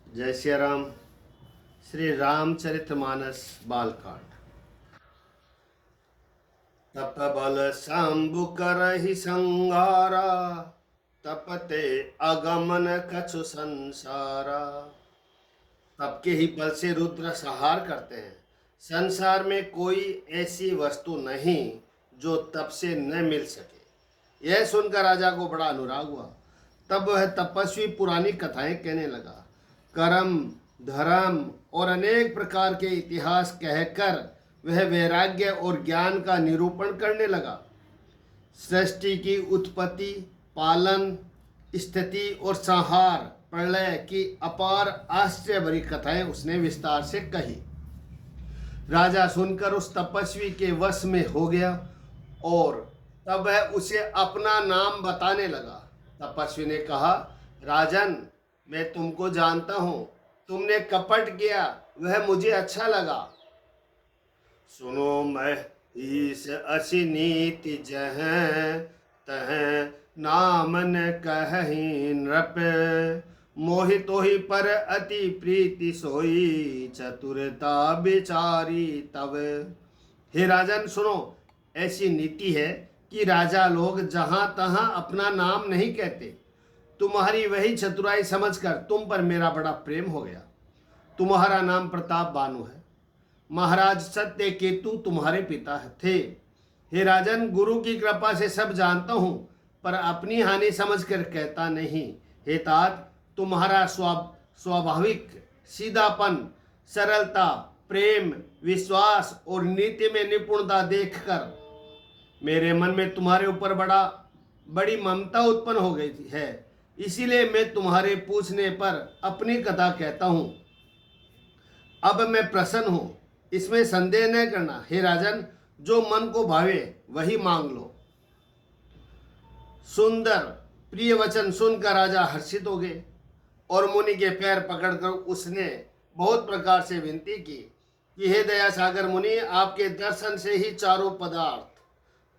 जय श्री राम। श्री रामचरितमानस बालकांड। तप बल शंभु करहि संहारा, तपते अगमन कछु संसारा। तप के ही बल से रुद्र संहार करते हैं। संसार में कोई ऐसी वस्तु नहीं जो तप से न मिल सके। यह सुनकर राजा को बड़ा अनुराग हुआ। तब वह तपस्वी पुरानी कथाएं कहने लगा। कर्म, धर्म और अनेक प्रकार के इतिहास कहकर वह वैराग्य और ज्ञान का निरूपण करने लगा। सृष्टि की उत्पत्ति, पालन, स्थिति और संहार, प्रलय की अपार आश्चर्य भरी कथाएं उसने विस्तार से कही। राजा सुनकर उस तपस्वी के वश में हो गया और तब वह उसे अपना नाम बताने लगा। तपस्वी ने कहा, राजन, मैं तुमको जानता हूं। तुमने कपट किया, वह मुझे अच्छा लगा। सुनो मैं ईस असी नीति जह तह नाम न कहि नृप, मोहित ही पर अति प्रीति सोई, चतुरता बिचारी तब। हे राजन सुनो, ऐसी नीति है कि राजा लोग जहां तहां अपना नाम नहीं कहते। तुम्हारी वही चतुराई समझकर तुम पर मेरा बड़ा प्रेम हो गया। तुम्हारा नाम प्रताप बानु है। महाराज सत्य केतु तुम्हारे पिता थे। हे राजन, गुरु की कृपा से सब जानता हूं, पर अपनी हानि समझकर कहता नहीं। हे तात, तुम्हारा स्वाभाविक सीधापन, सरलता, प्रेम, विश्वास और नीति में निपुणता देखकर मेरे मन में तुम्हारे ऊपर बड़ी ममता उत्पन्न हो गई है। इसीलिए मैं तुम्हारे पूछने पर अपनी कथा कहता हूं। अब मैं प्रसन्न हूं, इसमें संदेह न करना। हे राजन, जो मन को भावे वही मांग लो। सुंदर प्रिय वचन सुनकर राजा हर्षित हो गए और मुनि के पैर पकड़कर उसने बहुत प्रकार से विनती की कि हे दया सागर मुनि, आपके दर्शन से ही चारों पदार्थ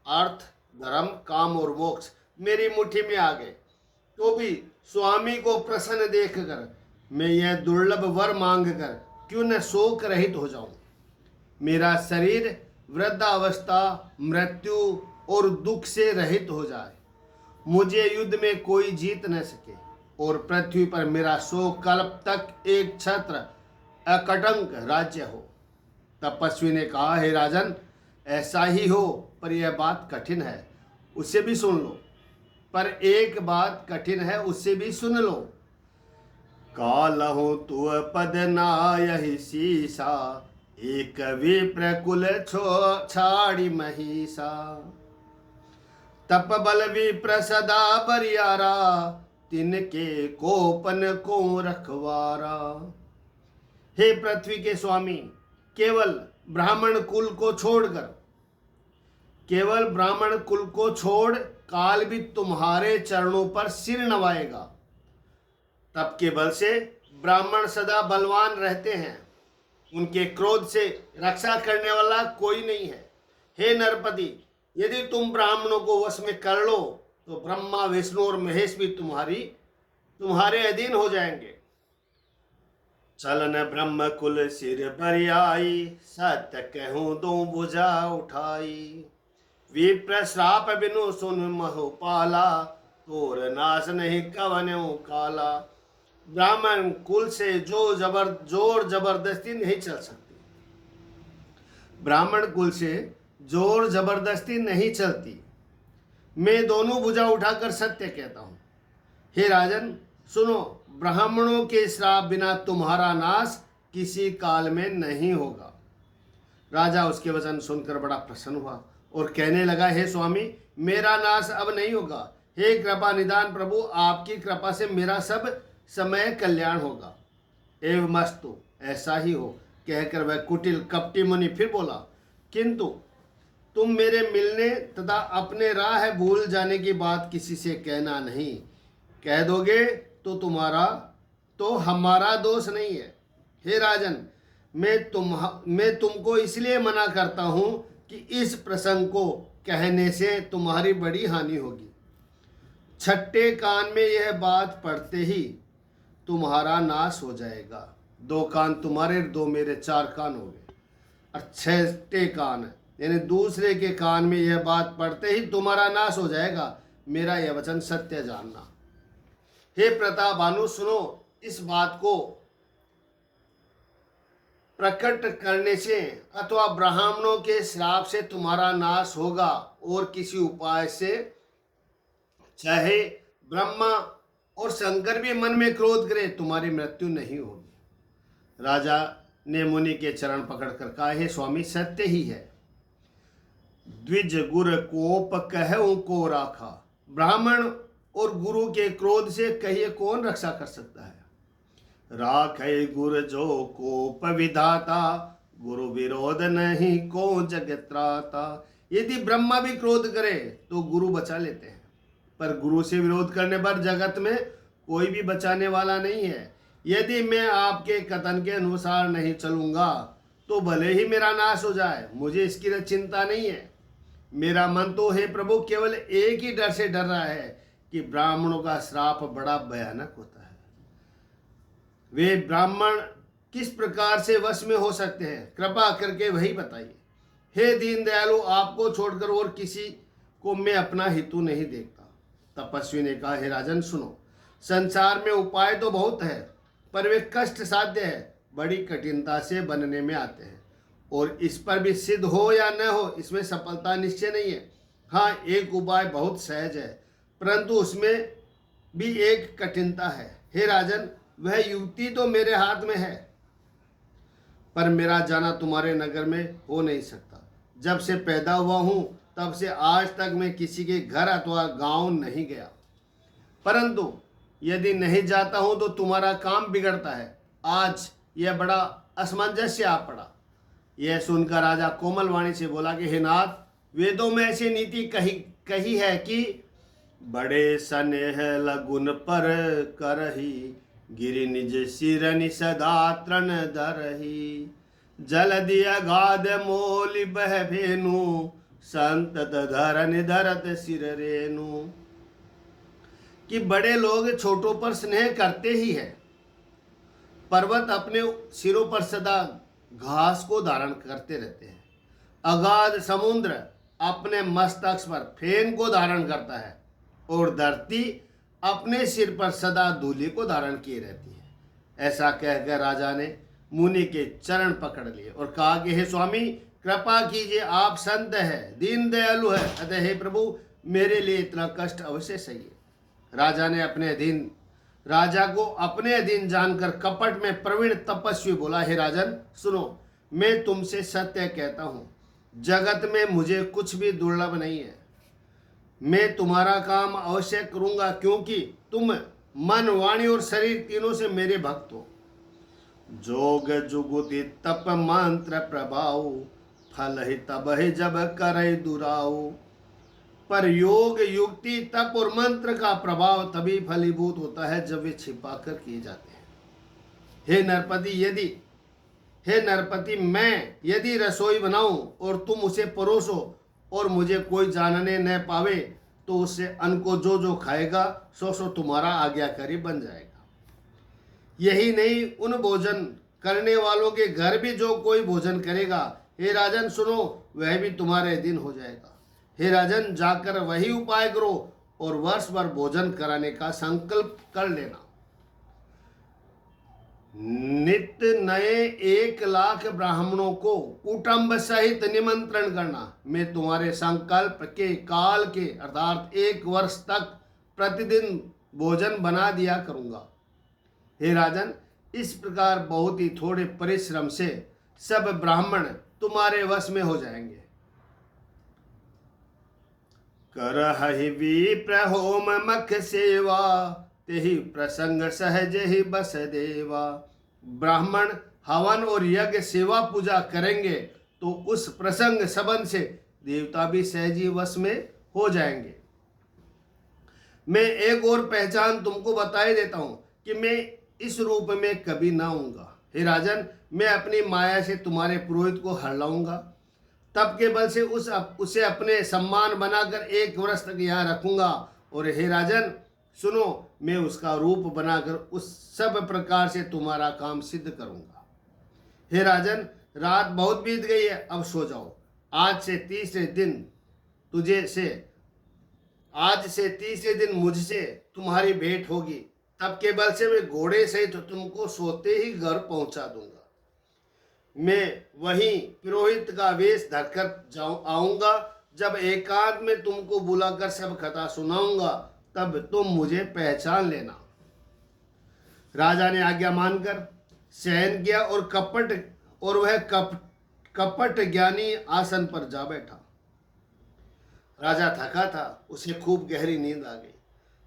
अर्थ, धर्म, काम और मोक्ष मेरी मुट्ठी में आ गए। तो भी स्वामी को प्रसन्न देखकर मैं यह दुर्लभ वर मांगकर क्यों न शोक रहित हो जाऊं। मेरा शरीर वृद्धावस्था, मृत्यु और दुख से रहित हो जाए। मुझे युद्ध में कोई जीत न सके और पृथ्वी पर मेरा 100 कल्प तक एक छत्र अकटंक राज्य हो। तपस्वी ने कहा, हे राजन, ऐसा ही हो, पर यह बात कठिन है, उसे भी सुन लो। पर एक बात कठिन है, उससे भी सुन लो। कालहु तु पद नायहि सीसा, एक विप्र कुल छाड़ी महिषा। तप बल विप्र सदा बरियारा, तिनके कोपन को रखवारा। हे पृथ्वी के स्वामी, केवल ब्राह्मण कुल को छोड़ काल भी तुम्हारे चरणों पर सिर नवाएगा। तप के बल से ब्राह्मण सदा बलवान रहते हैं। उनके क्रोध से रक्षा करने वाला कोई नहीं है। हे नरपति, यदि तुम ब्राह्मणों को वश में कर लो तो ब्रह्मा, विष्णु और महेश भी तुम्हारे अधीन हो जाएंगे। चलन ब्रह्म कुल सिर बरियाई, सत्य कहूँ दो भुजा उठाई। विप्र श्राप बिनु सुन महु पाला, तोर नाश नहीं कवन्यो काला। ब्राह्मण कुल से जोर जबरदस्ती नहीं चल सकती। ब्राह्मण कुल से जोर जबरदस्ती नहीं चलती। मैं दोनों भुजा उठाकर सत्य कहता हूं। हे राजन सुनो, ब्राह्मणों के श्राप बिना तुम्हारा नाश किसी काल में नहीं होगा। राजा उसके वचन सुनकर बड़ा प्रसन्न हुआ और कहने लगा, हे स्वामी, मेरा नाश अब नहीं होगा। हे कृपा निदान प्रभु, आपकी कृपा से मेरा सब समय कल्याण होगा। एवं मस्तु, ऐसा ही हो, कहकर वह कुटिल कपटी मुनि फिर बोला, किंतु तुम मेरे मिलने तथा अपने राह भूल जाने की बात किसी से कहना नहीं। कह दोगे तो हमारा दोष नहीं है। हे राजन, मैं तुमको इसलिए मना करता हूं कि इस प्रसंग को कहने से तुम्हारी बड़ी हानि होगी। छठे कान में यह बात पड़ते ही तुम्हारा नाश हो जाएगा। 2 कान तुम्हारे, 2 मेरे, 4 कान हो गए और 6 कान, यानी दूसरे के कान में यह बात पड़ते ही तुम्हारा नाश हो जाएगा। मेरा यह वचन सत्य जानना। हे प्रताप भानु सुनो, इस बात को प्रकट करने से अथवा ब्राह्मणों के श्राप से तुम्हारा नाश होगा, और किसी उपाय से, चाहे ब्रह्मा और शंकर भी मन में क्रोध करे, तुम्हारी मृत्यु नहीं होगी। राजा ने मुनि के चरण पकड़कर कहा, हे स्वामी सत्य ही है। द्विज गुर कोप कहूं को राखा। ब्राह्मण और गुरु के क्रोध से कहिए कौन रक्षा कर सकता है। राखे गुर जो कोप विधाता, गुरु विरोध नहीं को जगत्राता। यदि ब्रह्मा भी क्रोध करे तो गुरु बचा लेते हैं, पर गुरु से विरोध करने पर जगत में कोई भी बचाने वाला नहीं है। यदि मैं आपके कथन के अनुसार नहीं चलूंगा तो भले ही मेरा नाश हो जाए, मुझे इसकी चिंता नहीं है। मेरा मन तो हे प्रभु केवल एक ही डर से डर रहा है कि ब्राह्मणों का श्राप बड़ा भयानक होता है। वे ब्राह्मण किस प्रकार से वश में हो सकते हैं, कृपा करके वही बताइए। हे दीन दयालु, आपको छोड़कर और किसी को मैं अपना हितु नहीं देखता। तपस्वी ने कहा, हे राजन सुनो, संसार में उपाय तो बहुत है, पर वे कष्ट साध्य है, बड़ी कठिनता से बनने में आते हैं, और इस पर भी सिद्ध हो या न हो इसमें सफलता निश्चय नहीं है। हाँ, एक उपाय बहुत सहज है, परंतु उसमें भी एक कठिनता है। हे राजन, वह युक्ति तो मेरे हाथ में है, पर मेरा जाना तुम्हारे नगर में हो नहीं सकता। जब से पैदा हुआ हूं तब से आज तक मैं किसी के घर अथवा गांव नहीं गया, परंतु यदि नहीं जाता हूं तो तुम्हारा काम बिगड़ता है। आज यह बड़ा असमंजस्य आ पड़ा। यह सुनकर राजा कोमल वाणी से बोला कि हे नाथ, वेदों में ऐसी नीति कही है कि बड़े स्नेह लगुन पर करही, गिरि निज सिरनि सदा तृण धरही। जल दिया गाद मोल बह भेनु, संतत धरन धरत सिर रेनु। कि बड़े लोग छोटों पर स्नेह करते ही है। पर्वत अपने सिरों पर सदा घास को धारण करते रहते हैं। अगाध समुद्र अपने मस्तक पर फेन को धारण करता है, और धरती अपने सिर पर सदा धूलि को धारण किए रहती है। ऐसा कहकर राजा ने मुनि के चरण पकड़ लिए और कहा कि हे स्वामी, कृपा कीजिए, आप संत है, दीन दयालु है, अतः हे प्रभु मेरे लिए इतना कष्ट अवश्य सही है। राजा को अपने अधीन जानकर कपट में प्रवीण तपस्वी बोला, हे राजन सुनो, मैं तुमसे सत्य कहता हूँ, जगत में मुझे कुछ भी दुर्लभ नहीं है। मैं तुम्हारा काम अवश्य करूँगा, क्योंकि तुम मन, वाणी और शरीर तीनों से मेरे भक्त हो। जोग जुगुति तप मंत्र प्रभाव, फल ही तब ही जब करे दुराऊ। पर योग, युक्ति, तप और मंत्र का प्रभाव तभी फलीभूत होता है जब वे छिपा कर किए जाते हैं। हे नरपति, मैं यदि रसोई बनाऊं और तुम उसे परोसो और मुझे कोई जानने न पावे, तो उससे अन्न को जो जो खाएगा सो तुम्हारा आज्ञाकारी बन जाएगा। यही नहीं, उन भोजन करने वालों के घर भी जो कोई भोजन करेगा, हे राजन सुनो, वह भी तुम्हारे अधीन हो जाएगा। हे राजन, जाकर वही उपाय करो और वर्ष भर भोजन कराने का संकल्प कर लेना। नित्य नए 1,00,000 ब्राह्मणों को कुटुंब सहित निमंत्रण करना। मैं तुम्हारे संकल्प के काल के अर्थात 1 वर्ष तक प्रतिदिन भोजन बना दिया करूंगा। हे राजन, इस प्रकार बहुत ही थोड़े परिश्रम से सब ब्राह्मण तुम्हारे वश में हो जाएंगे। करहि विप्र होम मख सेवा, तेहि प्रसंग सहज ही बस देवा। ब्राह्मण हवन और यज्ञ सेवा पूजा करेंगे तो उस प्रसंग संबंध से देवता भी सहज ही वश में हो जाएंगे। मैं एक और पहचान तुमको बताई देता हूं कि मैं इस रूप में कभी ना आऊंगा। हे राजन, मैं अपनी माया से तुम्हारे पुरोहित को हर लाऊंगा, तब के बल से उसे अपने सम्मान बनाकर 1 वर्ष तक यहाँ रखूंगा। और हे राजन सुनो, मैं उसका रूप बनाकर उस सब प्रकार से तुम्हारा काम सिद्ध करूंगा। हे राजन, रात बहुत बीत गई है, अब सो जाओ। आज से तीसरे दिन तुझे से आज से तीसरे दिन मुझसे तुम्हारी भेंट होगी। तब के बल से मैं घोड़े सहित तुमको सोते ही घर पहुंचा दूंगा। मैं वहीं पुरोहित का वेश धरकर आऊंगा। जब एकांत में तुमको बुलाकर सब कथा सुनाऊंगा, तब तुम मुझे पहचान लेना। राजा ने आज्ञा मानकर शयन किया और वह कपट ज्ञानी आसन पर जा बैठा। राजा थका था, उसे खूब गहरी नींद आ गई,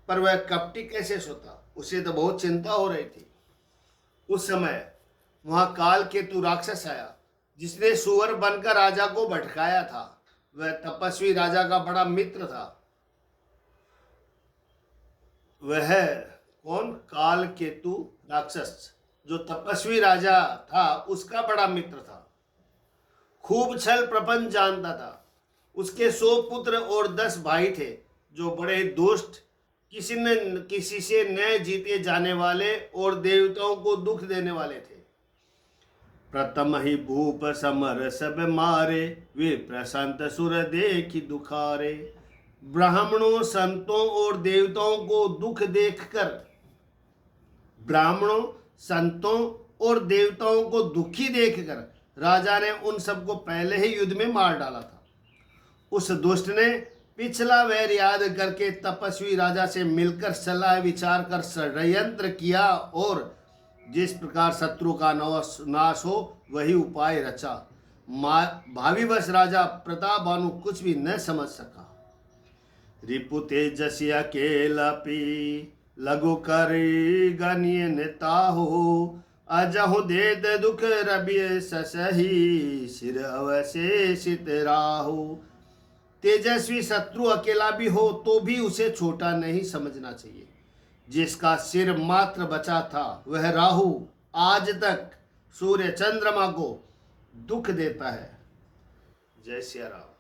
पर वह कपटी कैसे सोता, उसे तो बहुत चिंता हो रही थी। उस समय वहां काल केतु राक्षस आया, जिसने सुअर बनकर राजा को भटकाया था। वह तपस्वी राजा का बड़ा मित्र था। वह कौन? काल केतु राक्षस, जो तपस्वी राजा था, उसका बड़ा मित्र था। खूब छल प्रपंच जानता था। उसके 100 पुत्र और 10 भाई थे, जो बड़े दुष्ट, किसी से न जीते जाने वाले और देवताओं को दुख देने वाले थे। प्रथम ही भूप समर सब मारे, वे प्रसंत सुर देखी दुखारे। ब्राह्मणों, संतों और देवताओं को दुख देखकर, ब्राह्मणों, संतों और देवताओं को दुखी देखकर राजा ने उन सबको पहले ही युद्ध में मार डाला था। उस दुष्ट ने पिछला वैर याद करके तपस्वी राजा से मिलकर सलाह विचार कर षड्यंत्र किया और जिस प्रकार शत्रु का नाश हो वही उपाय रचा। भाविवश राजा प्रताप भानु कुछ भी न समझ सका। रिपु तेजसी अकेलपि लघु करी गण्य नेता हो। अजहु देत दुख रबि ससही, सिर अवशेषित राहु। तेजस्वी शत्रु अकेला भी हो तो भी उसे छोटा नहीं समझना चाहिए। जिसका सिर मात्र बचा था, वह राहु आज तक सूर्य चंद्रमा को दुख देता है। जय सिया राम।